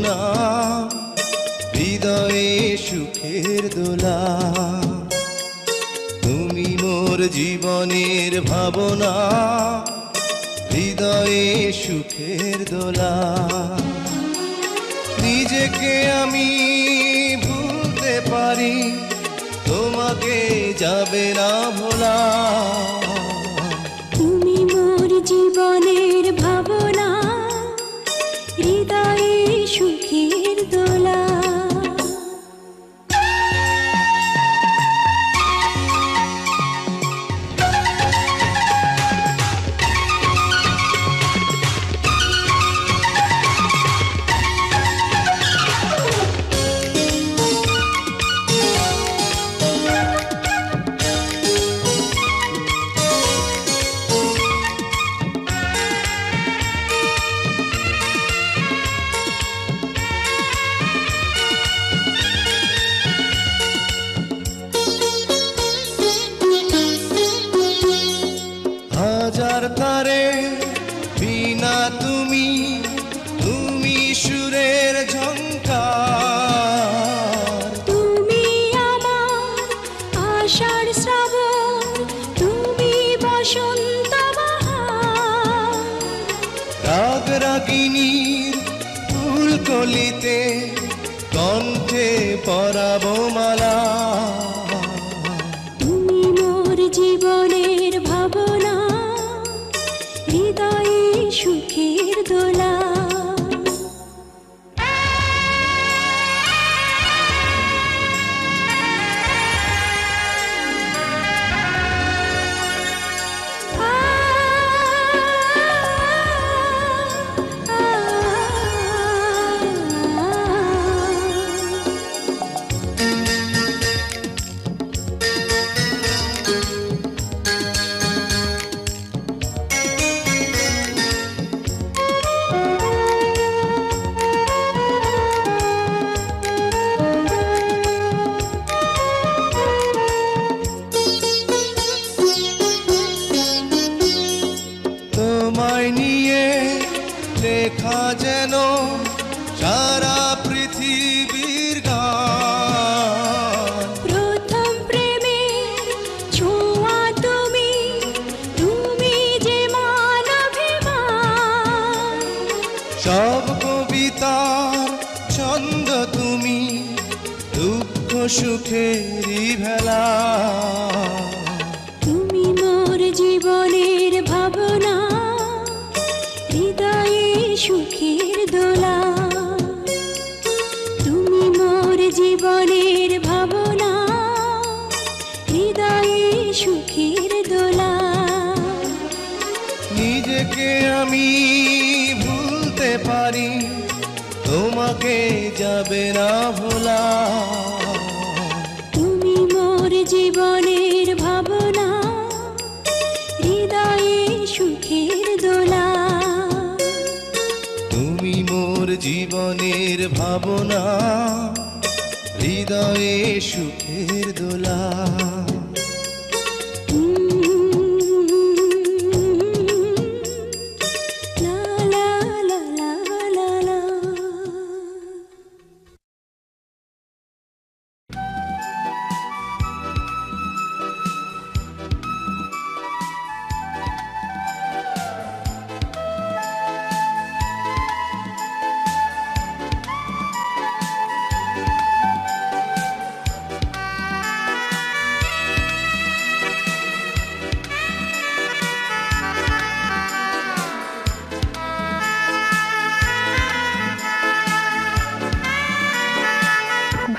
ভাবনা, হৃদয়ে সুখের দোলা। তুমি মোর জীবনের ভাবনা, হৃদয়ে সুখের দোলা। নিজেকে আমি ভুলতে পারি, তোমাকে যাবে না ভোলা। তুমি মোর জীবনের ভাবনা, হৃদয়ে সুখের দোলা। হাজার তারে বিনা তুমি, তুমি সুরের ঝংকার। তুমি আমার আষাঢ় শ্রাবণ, তুমি বসন্ত বাহার। রাগ রাগিনীর ফুলকলিতে কণ্ঠে পরাবো মালা। তুমি মোর জীবনের ভাবনা, হৃদয়ে সুখের দোলা। তোমায় নিয়ে লেখা যেন সারা পৃথিবীর গান। প্রথম প্রেমের ছোঁয়া তুমি, তুমি যে মানবিমান। সব কবিতার ছন্দ তুমি, দুঃখ সুখেরই ভেলা। তুমি মোর জীবনের ভাবনা, হৃদয়ে সুখের দোলা। তুমি মোর জীবনের ভাবনা, হৃদয়ে সুখের দোলা। নিজেকে আমি ভুলতে পারি, তোমাকে যাবে না ভোলা। তুমি মোর জীবনের ভাবনা, হৃদয়ে সুখের দোলা। তুমি মোর জীবনের ভাবনা, হৃদয়ে সুখের দোলা। লা লা লা লা লা লা।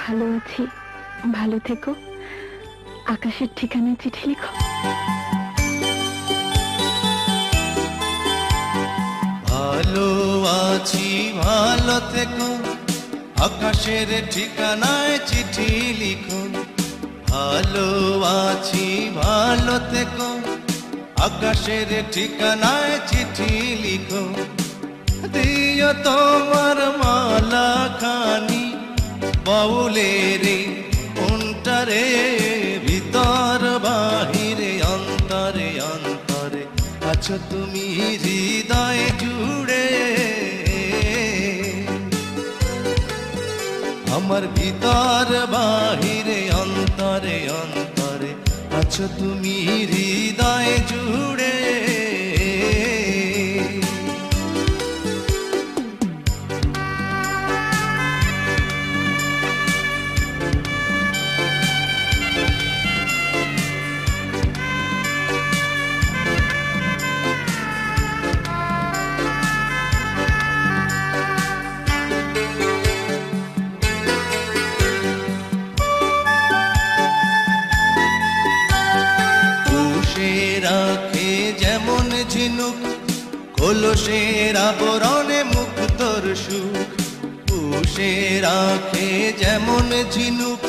ভালো আছি, ভালো থেকো। আকাশের ঠিকানায় চিঠি লিখো। ভালো আছি, ভালো থেকো, আকাশের ঠিকানায় চিঠি লিখো। ভালো আছি, ভালো থেকো, আকাশের ঠিকানায় চিঠি লিখো। দিও তোমার মালা খানি বাউলের অন্তরে, ভিতর বাহিরে অন্তরে অন্তরে আছো তুমি হৃদয় জুড়ে। আমার ভিতর বাহিরে অন্তরে অন্তরে আছো তুমি হৃদয় জুড়ে। রাখে যেমন ঝিনুক কলসের আবরণে মুক্তর সুখ। পুষে রাখে যেমন ঝিনুক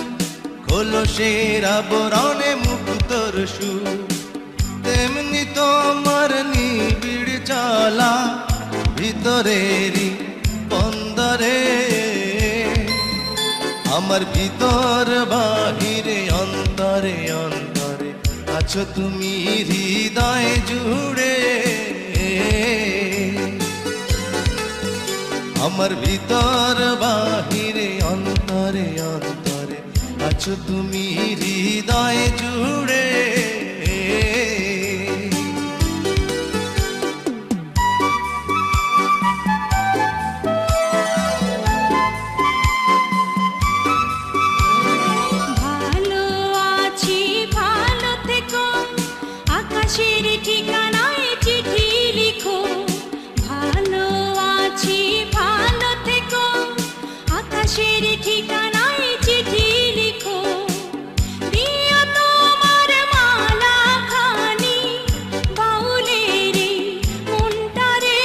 কলসের আবরণে মুক্তর সুখ। তেমনি তোমার নিবিড় চলা ভিতরেরই বন্দরে। আমার ভিতর বাহিরে অন্তরে অন্তরে আছো তুমি হৃদয় জুড়ে। আমার ভিতর বাহিরে অন্তরে অন্তরে আছো তুমি হৃদয় জুড়ে। আকাশের ঠিকানায় চিঠি লিখো, ভালো আছি ভালো থেকো। আকাশের ঠিকানায় চিঠি লিখো, দিও তোমার মালা খানি বাউলের মনটারে।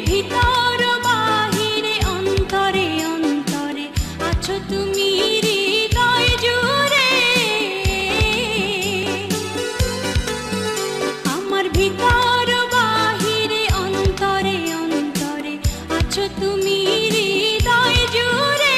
ভিতর বাহিরে অন্তরে অন্তরে আছো তুমি হৃদয় জুড়ে। ভিতর বাহিরে অন্তরে অন্তরে আছো তুমি হৃদয় জুড়ে।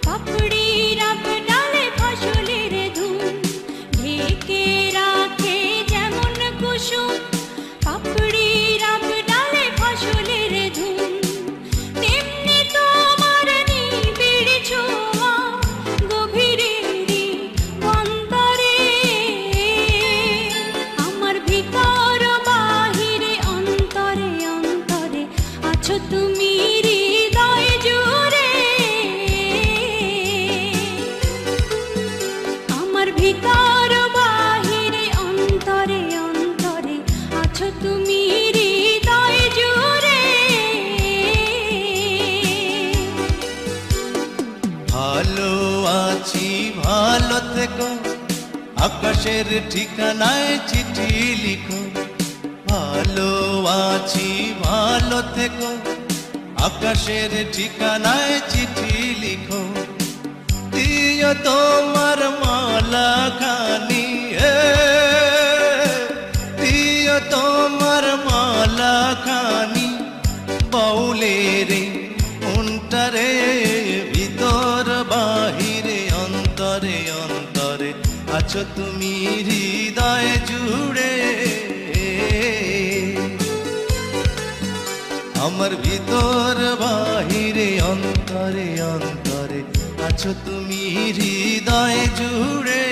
পাপড়ির ডালে ফসলের ধুম ঢেকে রাখে যেমন কুসুম। পাপড়ির ডালে ফসলের ধুম, তেমনি তোমার নিবিড় ছোঁয়া গভীরেরই বন্দরে। আমার ভিতর বাহিরে অন্তরে অন্তরে আছো তুমি হৃদয় জুড়ে। ভিতর বাহিরে অন্তরে অন্তরে আছো তুমি হৃদয় জুড়ে। ভালো আছি ভালো থেকো, আকাশের ঠিকানায় চিঠি লিখো। ভালো আছি ভালো থেকো, আকাশের ঠিকানায় চিঠি লিখো। দিও তোমার মালা খানি, দিও তোমার মালা খানি বাউলের মনটারে। ভিতর বাহিরে অন্তরে অন্তরে আছো তুমি হৃদয় জুড়ে। আমার ভিতর বাহিরে অন্তরে অন্তরে আছো তুমি হৃদয় জুড়ে।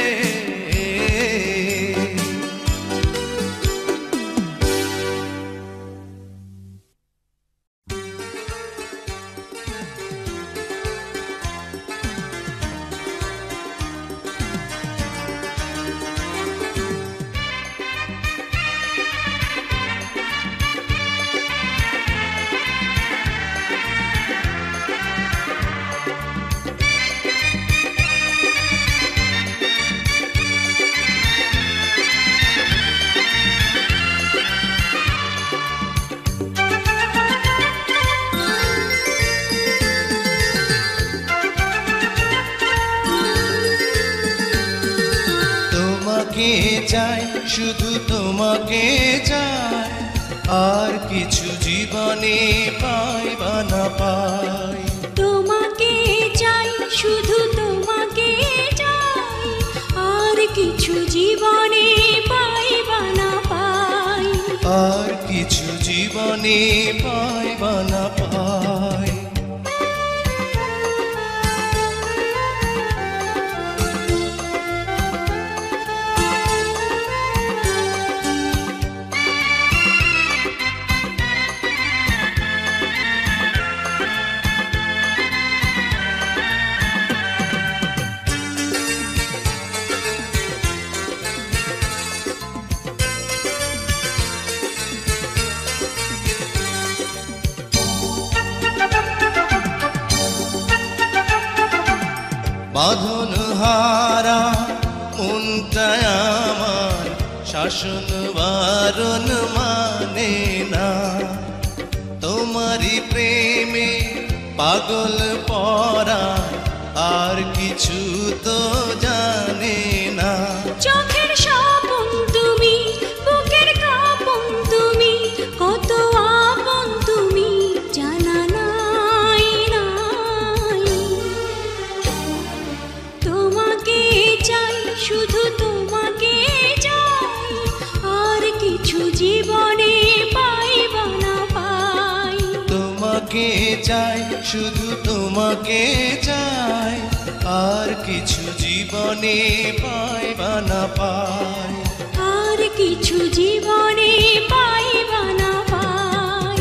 শুধু তোমাকে চাই, আর কিছু জীবনে পাই বা না পাই। তোমাকে চাই, শুধু তোমাকে চাই, আর কিছু জীবনে পাই বা না পাই। আর কিছু জীবনে পাই বা না পাই। বাঁধন হারা মনটা আমার শাসন বারণ মানে না, তোমারই প্রেমে পাগল পরা আর কিছু তো জানে না। চোখের স্বপন তুমি, বুকের কাঁপন তুমি, কত আপন তুমি জানা নাই নাই। তোমাকে চাই, শুধু তোমাকে চাই, আর কিছু জীবনে পাই বা না পাই। তোমাকে চাই, শুধু তোমাকে চাই, আর কিছু জীবনে পাই বা না পাই। আর কিছু জীবনে পাই বা না পাই।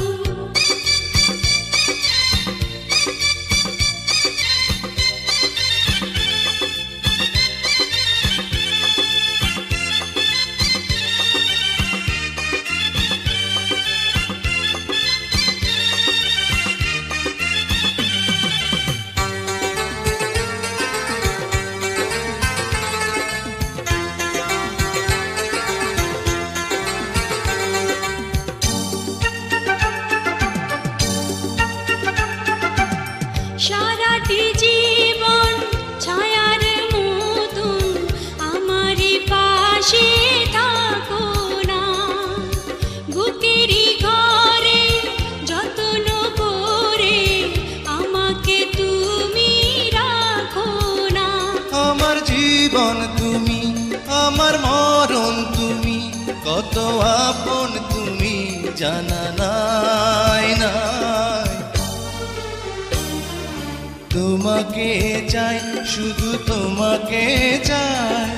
সারাটি জীবন ছায়ার মতন আমারই পাশে থাকো না, বুকেরই ঘরে যত্ন করে আমাকে তুমি রাখো না। আমার জীবন তুমি, আমার মরণ তুমি, কত আপন তুমি জানা নাই নাই। তোমাকে চাই, শুধু তোমাকে চাই,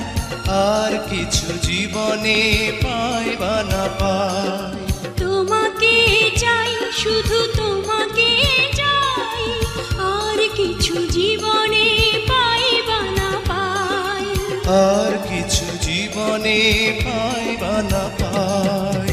আর কিছু জীবনে পাই বা না পাই। তোমাকে চাই, শুধু তোমাকে চাই, আর কিছু জীবনে পাই বা না পাই। আর কিছু জীবনে পাই বা না পাই।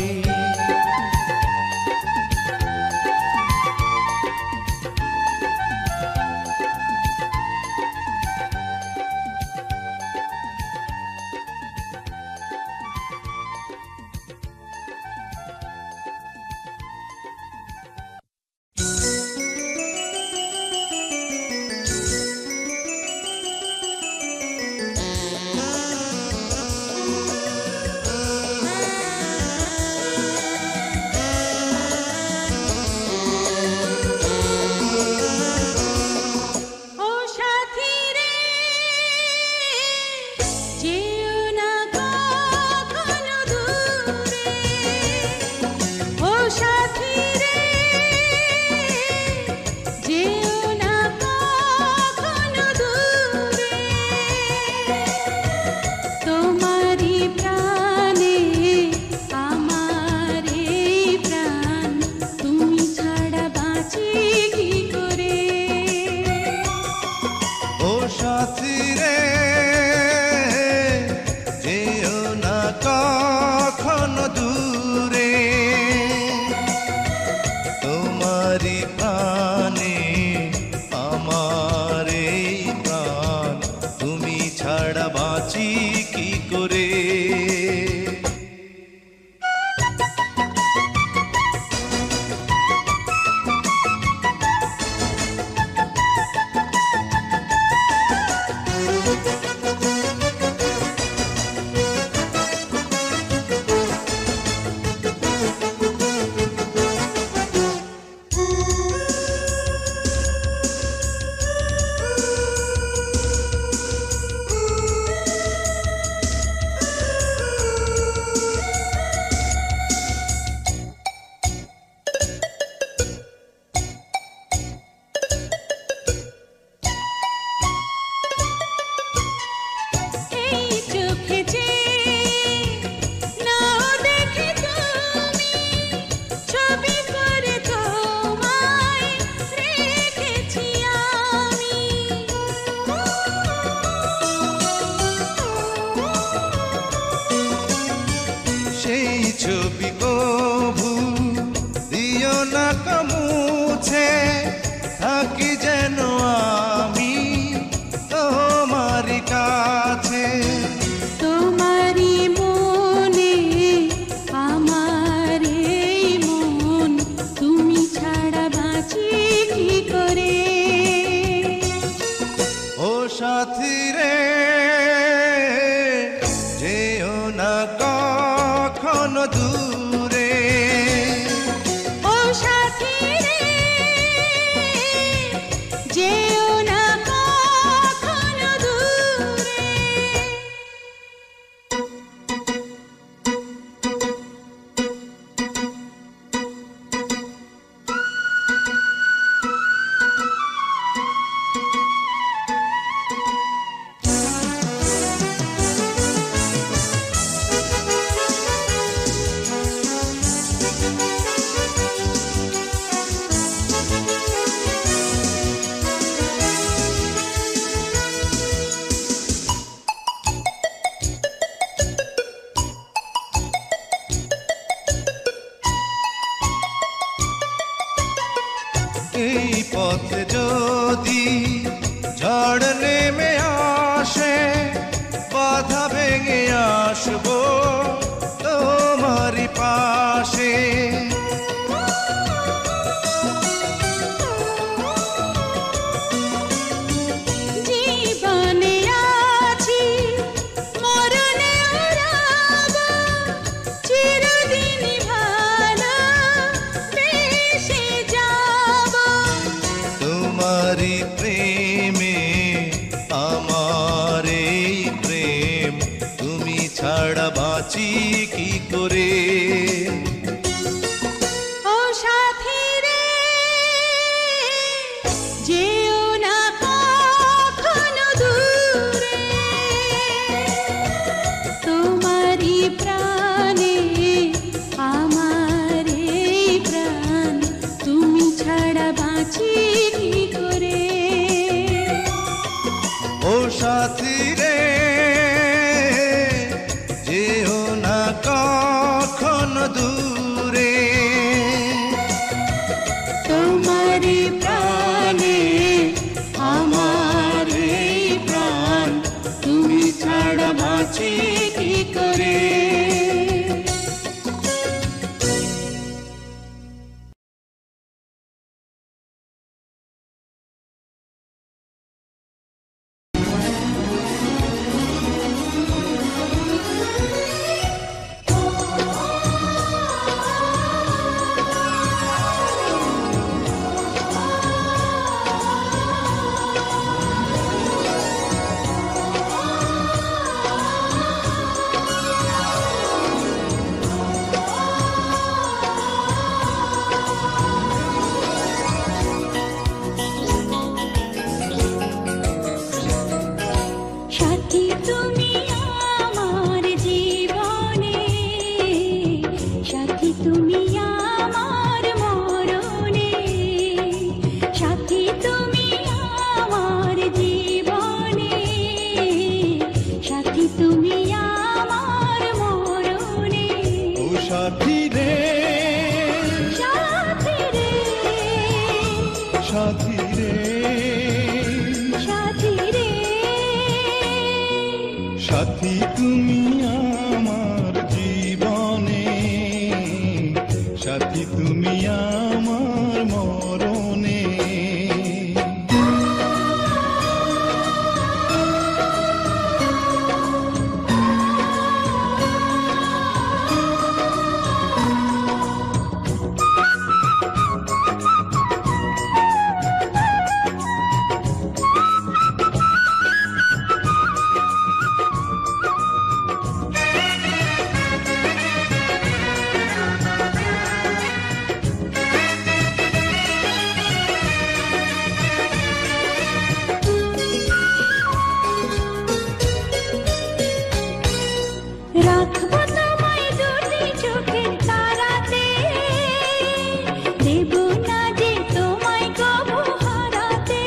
তোমারি প্রেমে আমার এই প্রেম, তুমি ছাড়া বাঁচি কি করে। ও সাথী রে, যেও না কখনো দূরে, তোমারি প্রাণে আমার এই প্রাণ, তুমি ছাড়া বাঁচি কি করে। ও সাথী রে, যেও না কখনো দূরে, তোমারি প্রাণে আমার এই প্রাণ, তুমি ছাড়া বাঁচি কি করে। সাথী তুমি আমার জীবনে, সাথী তুমি আমার মরণে, সাথী তুমি আমার জীবনে, সাথী তুমি আমার মরণে। ও সাথী রে, সাথী রে, সাথী রে, সাথী রে, সাথী তুমি আমার জীবনে, সাথী তুমি আমার মরণে। রাখবো তোমায় দুটি চোখের তারাতে, দেব না যে তোমায় কবু হারাতে।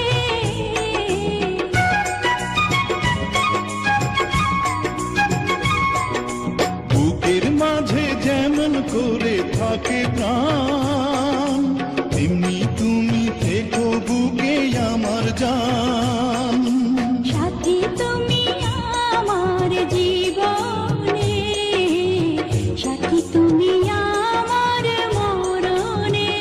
বুকের মাঝে যেমন করে থাকে প্রাণ, তেমনি তুমি থেকো বুকে আমার জান। সাথী তুমি আমার জীবনে, সাথী তুমি আমার মরণে।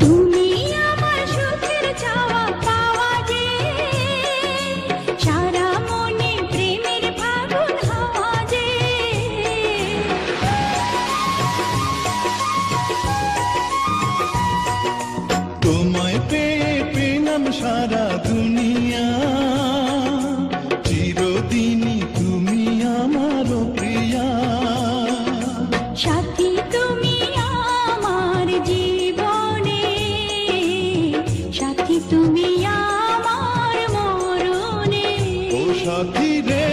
তুমি আমার সুখের চাওয়া পাওয়া যে, সারা মনে প্রেমের ফাগুন হাওয়া যে। তোমায় পেয়ে পেলাম সারা দুনিয়া, চিরদিনই তুমি আমার প্রিয়া। সাথী তুমি আমার জীবনে, সাথী তুমি আমার মরণে। ও সাথী রে,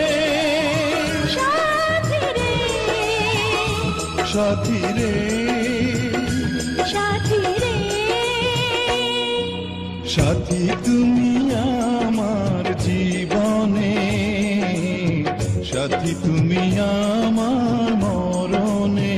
সাথী রে, সাথী রে, সাথী রে, সাথী তুমি আমার জীবনে, সাথী তুমি আমার মরণে।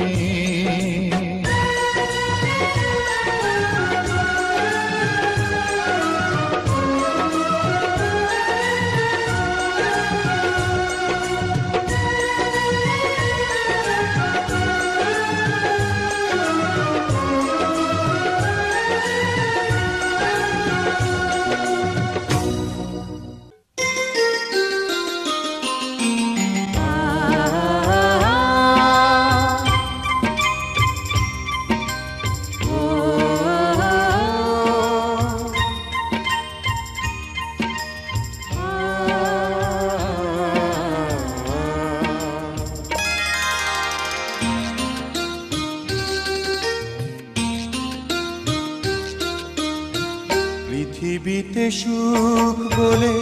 পৃথিবীতে সুখ বলে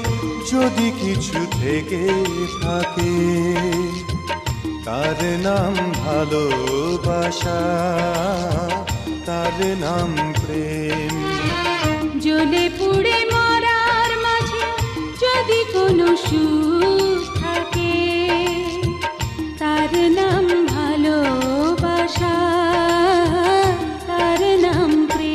যদি কিছু থেকে থাকে, তার নাম ভালোবাসা, তার নাম প্রেম। জ্বলে পুড়ে মরার মাঝে যদি কোনো সুখ থাকে, তার নাম ভালোবাসা, তার নাম প্রেম।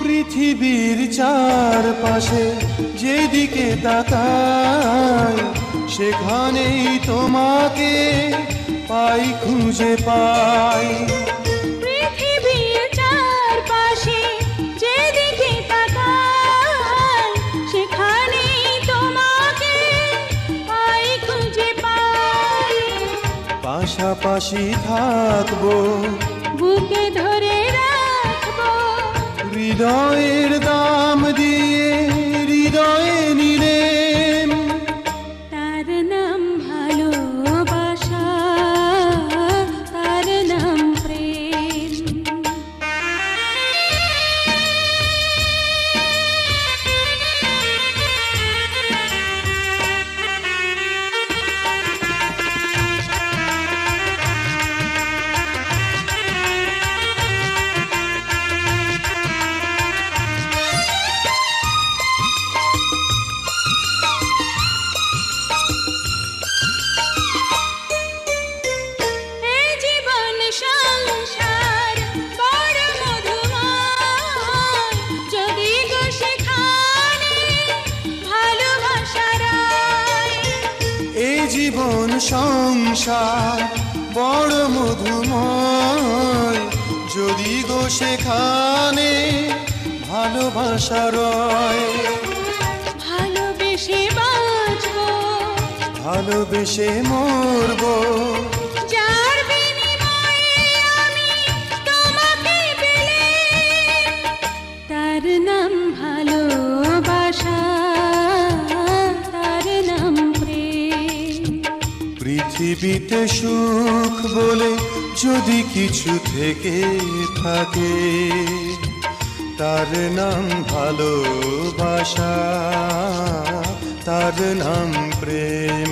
পৃথিবীর চারপাশে যেদিকে তাকাই, সেখানেই তোমাকে পাই, খুঁজে পাই। পৃথিবীর চারপাশে যেদিকে তাকাই, সেখানেই তোমাকে পাই, খুঁজে পাই। পাশাপাশি থাকবো, বুকে ধরে রাখবো, হৃদয়ের দাম দিয়ে হৃদয়ে নিলেম। তার নাম ভালোবাসা, তার নাম প্রেম। এই জীবন সংসার বড় মধুময়, যদি গো সেখানে ভালোবাসার আয়। এই জীবন সংসার বড় মধুময়, যদি গো সেখানে ভালোবাসা রয়। ভালোবেসে বাঁচবো, ভালোবেসে মরবো, যার বিনিময়ে আমি তোমাকে পেলাম, তার নাম ভালোবাসা, তার নাম প্রেম। পৃথিবীতে সুখ বলে যদি কিছু থেকে থাকে, তার নাম ভালোবাসা, তার নাম প্রেম।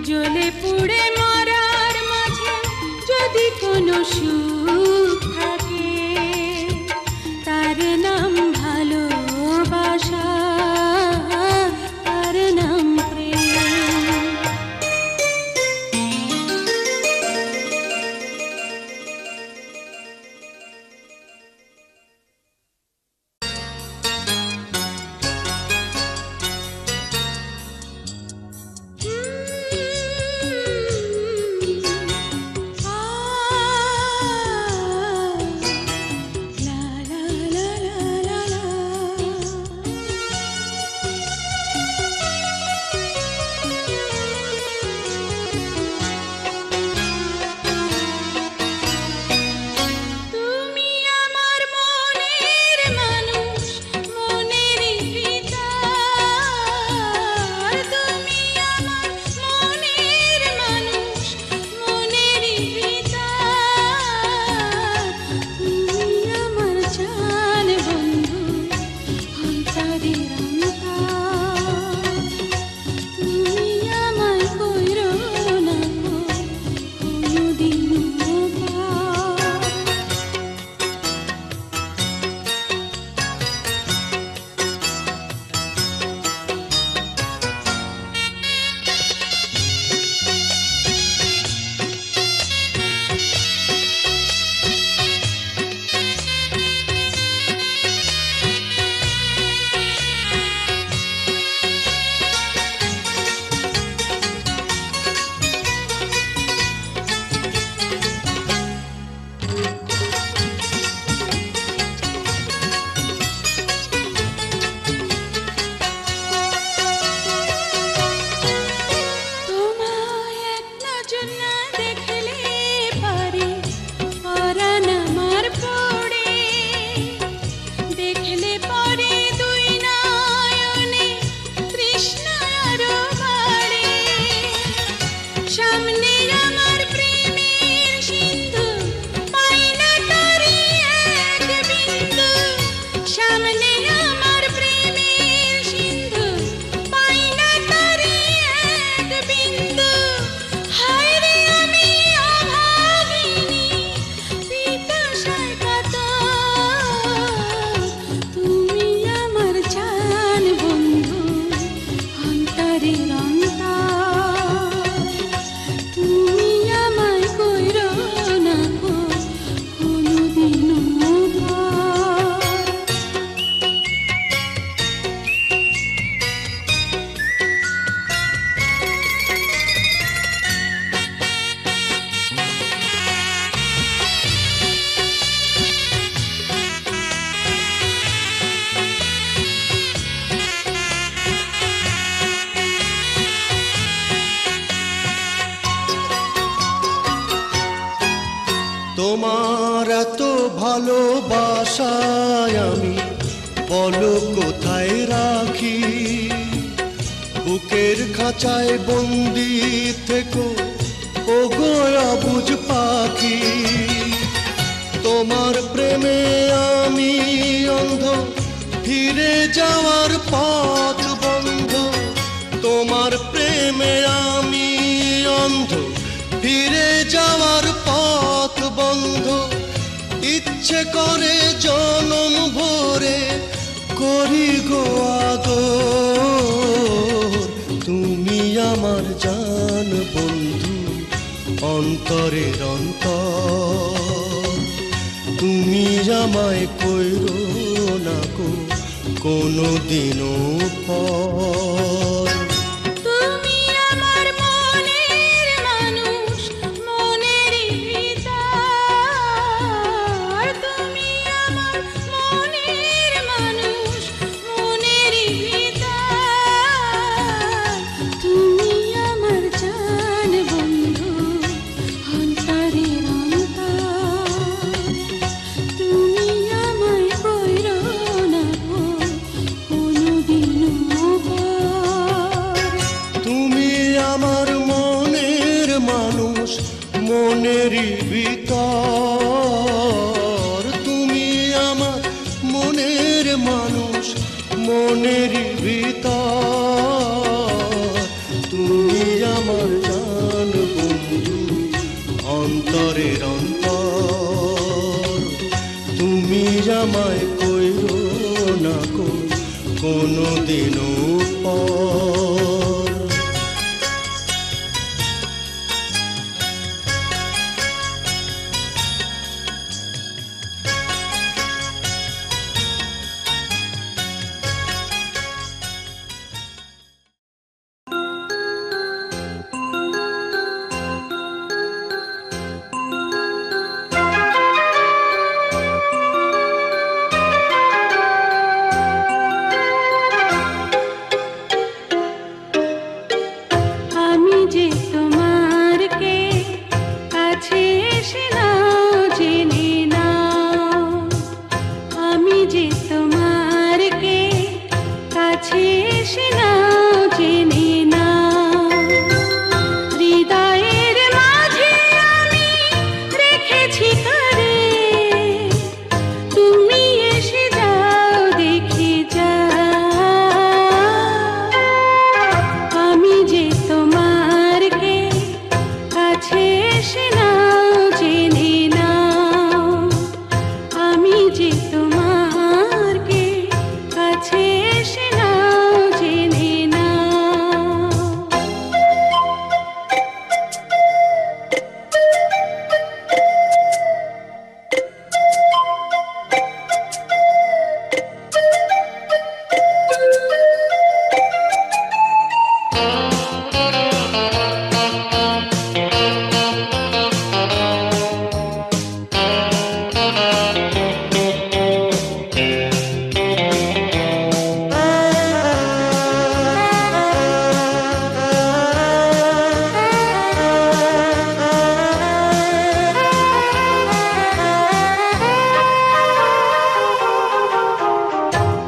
জ্বলে পুড়ে মরার মাঝে যদি কোনো সুখ থাকে, তার নাম ভালোবাসা, তার নাম প্রেম। আ অন্তরের অন্তর তুমি আমায় কইরো না কো কোনোদিনও পর। তোমার এত ভালোবাসায় আমি বলো কোথায় রাখি, বুকের খাঁচায় বন্দি থেকো ও গোয়া বুঝ পাখি। তোমার প্রেমে আমি অন্ধ, ফিরে যাওয়ার পথ বন্ধ। তোমার প্রেমে আমি অন্ধ, ফিরে যাওয়ার পথ বন্ধ। ইচ্ছে করে জনম ভরে করি গো আদর। তুমি আমার জান বন্ধু, অন্তরের অন্তর। তুমি আমায় কইরো না কো কোনোদিনও পর। তুমি আমার মনের মানুষ, মনেরই ভিতর। তুমি আমার মনের মানুষ, মনেরই ভিতর। তুমি আমার জান বন্ধু, অন্তরের অন্তর। তুমি আমায় কইরো না কো কোনোদিনও পর। তুমি আমার মনের মানুষ, মনেরই ভিতর। তুমি আমার মনের মানুষ, মনেরই ভিতর। তুমি আমার জান বন্ধু, অন্তরের অন্তর। তুমি আমায় কইরো না কো কোনোদিনও পর। আমি যে তোমার কে কাছে এসে নাও জেনে নাও। আমি যে তোমার কে কাছে এসে নাও জেনে নাও। হৃদয়ের মাঝে আমি রেখেছি কারে, তুমি এসে যাও দেখে যাও। আমি যে তোমার কে কাছে এসে নাও জেনে নাও। আমি যে তোমার কে কাছে এসে নাও জেনে নাও।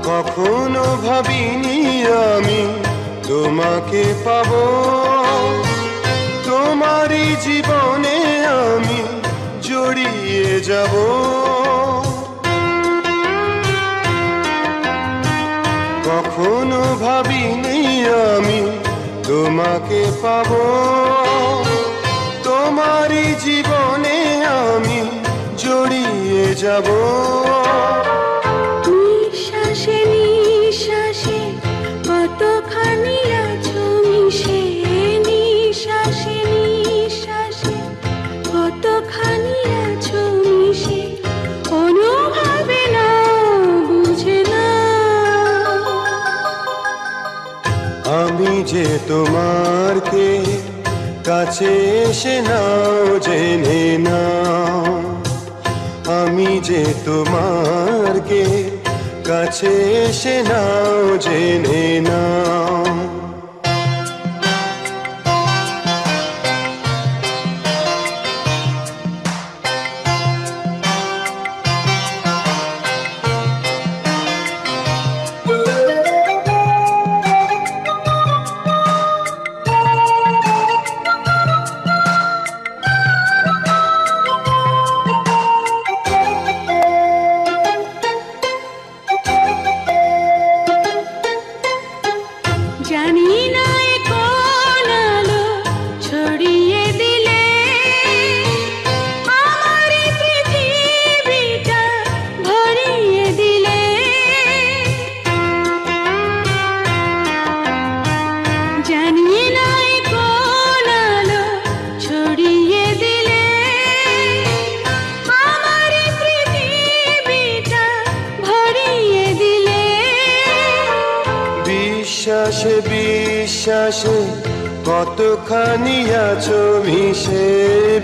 কখনো ভাবিনি আমি তোমাকে পাবো, তোমারই জীবনে আমি জড়িয়ে যাব। কখনো ভাবিনি আমি তোমাকে পাবো, তোমারই জীবনে আমি জড়িয়ে যাব। নিঃশ্বাসে নিঃশ্বাসে কতখানি আছো আমি যে তোমার কে কাছে এসে নাও জেনে নাও, আমি যে তোমার কে কাছে এসে নাও জেনে নাও। বিশ্বাসে বিশ্বাসে কতখানি আছো মিশে,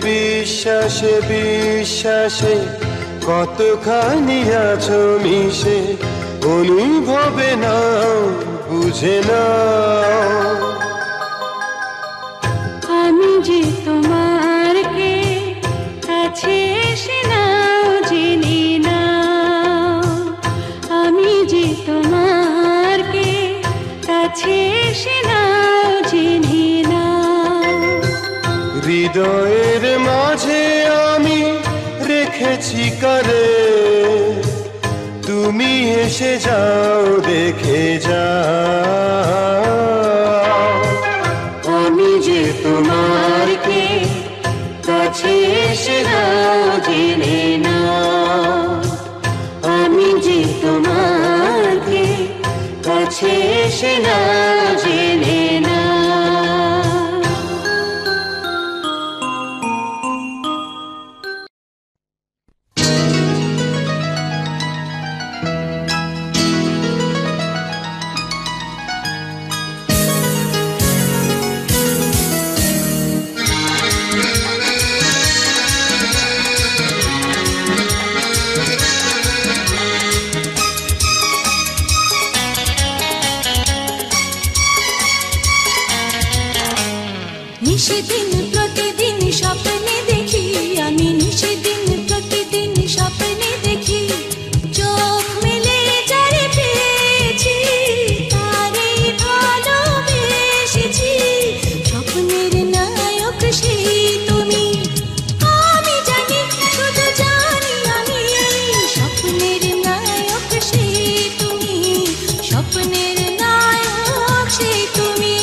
বিশ্বাসে বিশ্বাসে কতখানি আছো মিশে, অনুভবে নাও বুঝে নাও। আমি যে তোমার কে কাছে এসে নাও জেনে নাও, আমি যে তোমার কে কাছে এসে নাও জেনে নাও। হৃদয়ের মাঝে আমি রেখেছি কারে, তুমি এসে যাও দেখে যাও। আমি যে তোমার কে কাছে এসে নাও জেনে নাও, আমি যে তোমার কে কাছে এসে নাও জেনে নাও। নিশিদিন প্রতিদিন স্বপ্নে দেখি, আমি নিশিদিন প্রতিদিন স্বপ্নে দেখি, চোখ মেলে যারে পেয়েছি তারে ভালোবেসেছি। স্বপ্নের নায়ক সেই তুমি, আমি জানি শুধু জানি আমি, স্বপ্নের নায়ক সেই তুমি, স্বপ্নের নায়ক সেই তুমি।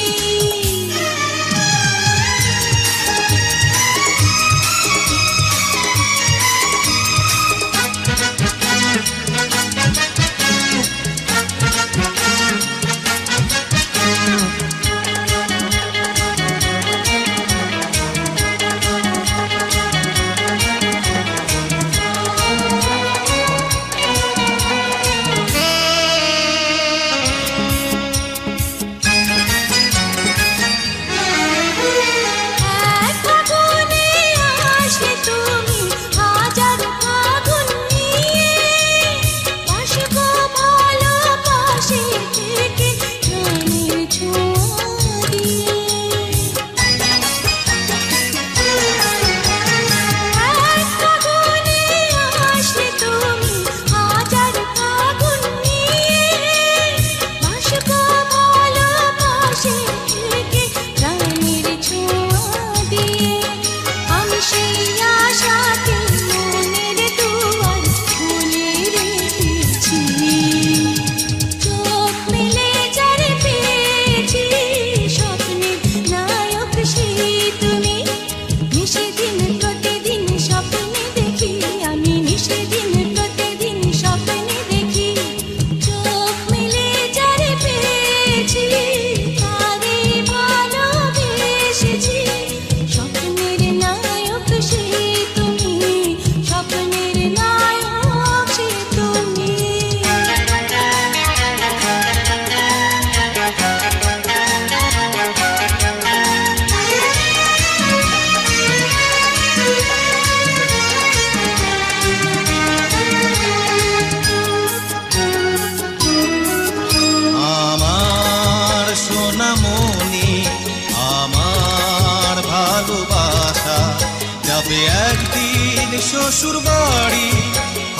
একদিন শ্বশুর বাড়ি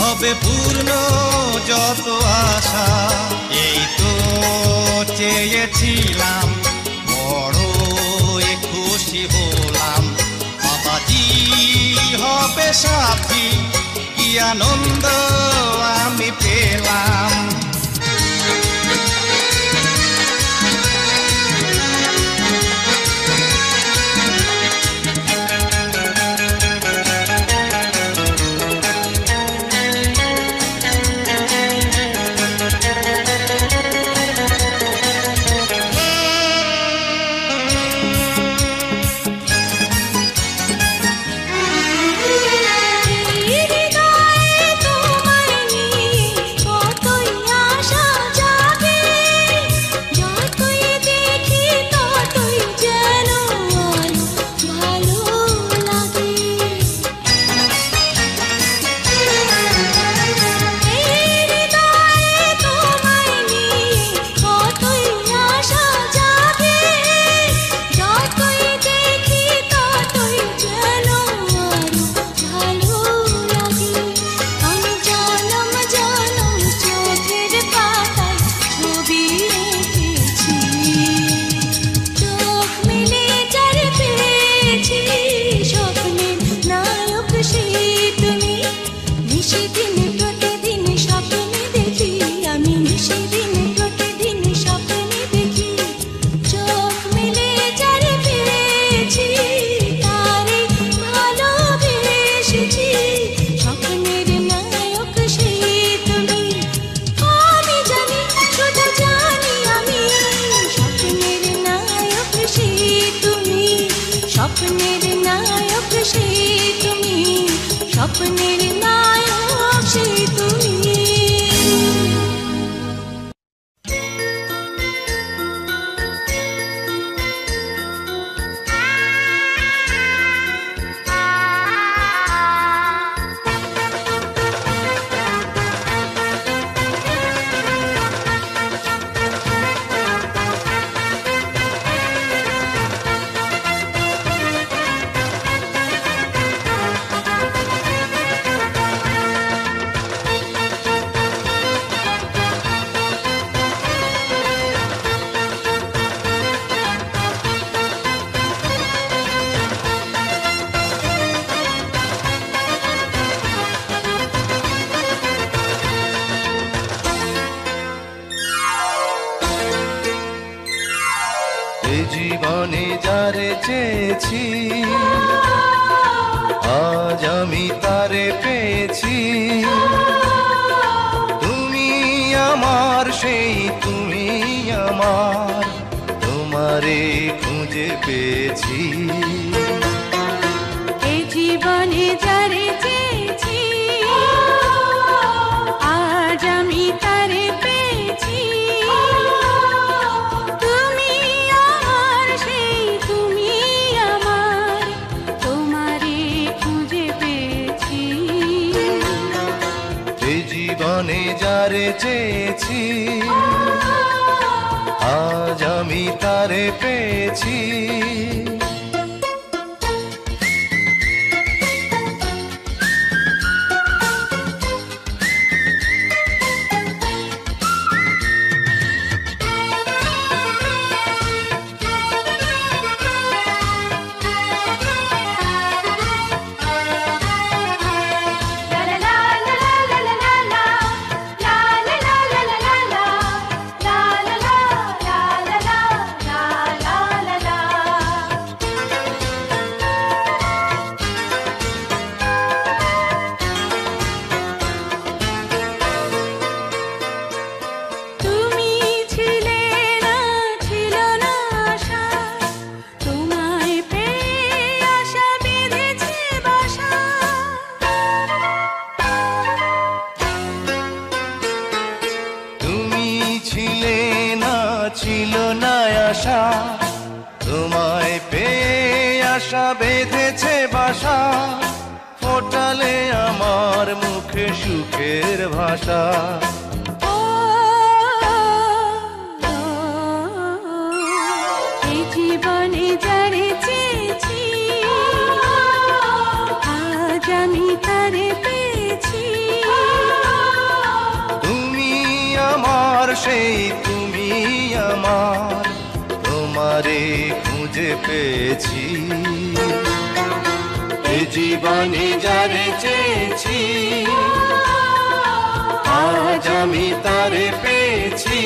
হবে পূর্ণ যত আশা। এই তো চেয়েছিলাম, বড় খুশি হলাম, বাবাজি হবে সাথী, কি আনন্দ আমি পেলাম। স্বপ্নের নায়ক সেই তুমি, স্বপ্নের নায়ক সেই তুমি। জীবনে যারে চেয়েছি আজ আমি তারে পেয়েছি। তুমি আমার সেই তুমি আমার, তোমারে খুঁজে পেয়েছি। এই জীবনে যারে চেয়েছি আজ আমি তারে পেয়েছি। জীবনে যারে চেয়েছি আজ আমি তারে পেয়েছি। ছিল না আশা, তোমায় পেয়ে আশা বেঁধেছে বাসা, ফোটালে আমার মুখে সুখের ভাষা। এই জীবনে যারে চেয়েছি খুঁজে পেয়েছি এ জীবনে যারে চেয়েছি আজ আমি তারে পেয়েছি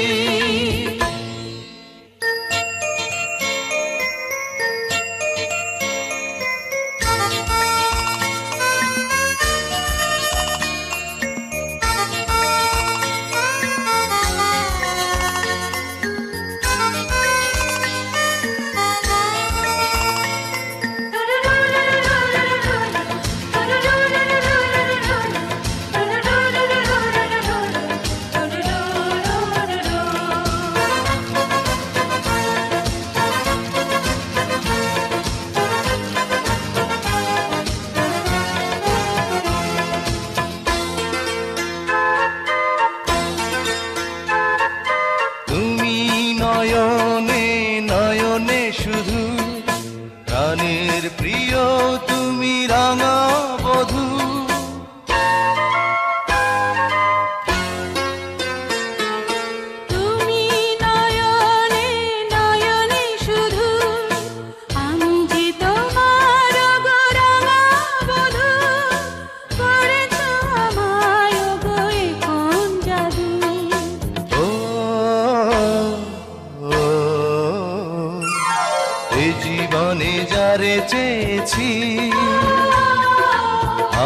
নয়নে নয়নে শুধু প্রাণের প্রিয় তুমি রাঙা বধূ তুমি নয়নে নয়নে শুধু আমি যে তোমার গো রাঙা বধূ করেছ আমায় গো এ কোন জাদু এই জীবনে যারে চেয়েছি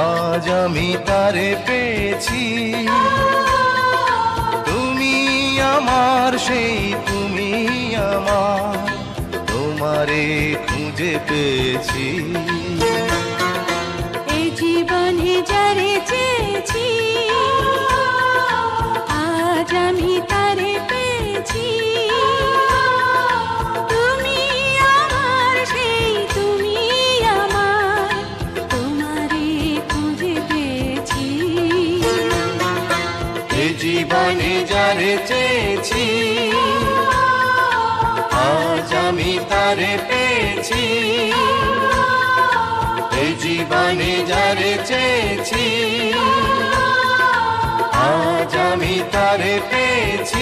আজ আমি তারে পেয়েছি তুমি আমার সেই তুমি আমার তোমারে খুঁজে পেয়েছি এই জীবনে যারে চেয়েছি আজ আমি তারে পেয়েছি তুমি আমার সেই তুমি আমার তোমারে খুঁজে পেয়েছি এ জীবনে যারে চেয়েছি আজ আমি তারে পেয়েছি এই জীবনে যারে চেয়েছি আজ আমি তারে পেয়েছি